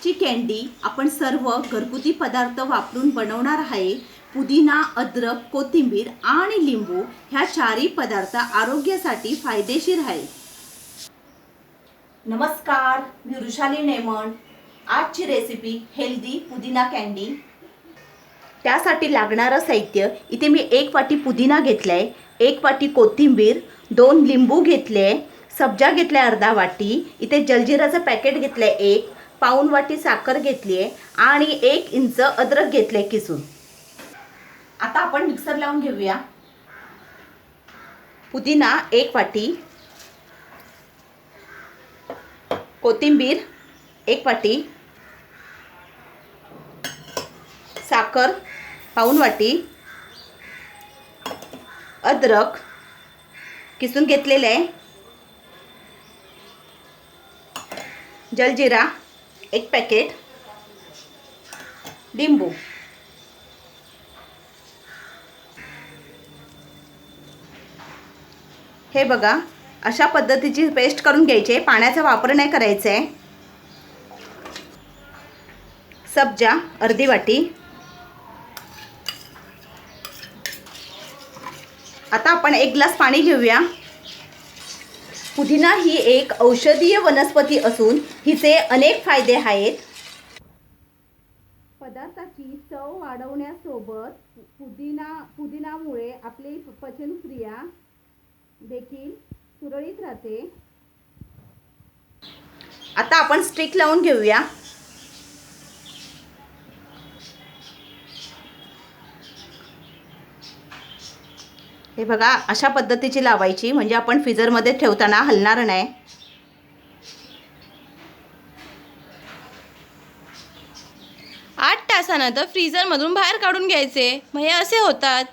ची कँडी आपण सर्व घरगुती पदार्थ वापरून बनवणार आहे। पुदिना, अद्रक, कोथिंबीर आणि लिंबू ह्या चारही पदार्थ आरोग्यासाठी फायदेशीर आहे। नमस्कार, मी वृषाली नेमन। आजची रेसिपी हेल्दी पुदिना कँडी। त्यासाठी लागणारं साहित्य इथे मी 1 वाटी पुदिना घेतलाय, 1 वाटी कोथिंबीर, 2 लिंबू घेतले, सब्जा घेतले अर्धा वाटी, इथे जलजीराचं पॅकेट घेतले 1, पाऊण वाटी साखर घेतली आहे आणि 1 इंच अद्रक घेतले किसून। आता आपण मिक्सर लावून घेऊया। पुदिना 1 वाटी, कोथिंबीर 1 वाटी, साखर पाऊण वाटी, अद्रक किसून घेतलेले आहे, जलजीरा 1 पॅकेट, लिंबू। हे बघा, अशा पद्धतीची पेस्ट करून घ्यायची आहे, पाण्याचा वापर नाही करायचा आहे। सब्जा अर्धी वाटी। आता आपण 1 ग्लास पाणी घेऊया। पुदिना ही एक औषधीय वनस्पती असून हिचे अनेक फायदे आहेत। पदार्थाची चव वाढवण्यासोबत पुदिनामुळे आपली पचनक्रिया देखील सुरळीत राहते। आता आपण स्टिक लावून घेऊया। हे बघा, अशा पद्धतीची लावायची, म्हणजे आपण फ्रीजरमध्ये ठेवताना हलणार नाही। 8 तासानंतर फ्रीझरमधून बाहेर काढून घ्यायचे, मग हे असे होतात।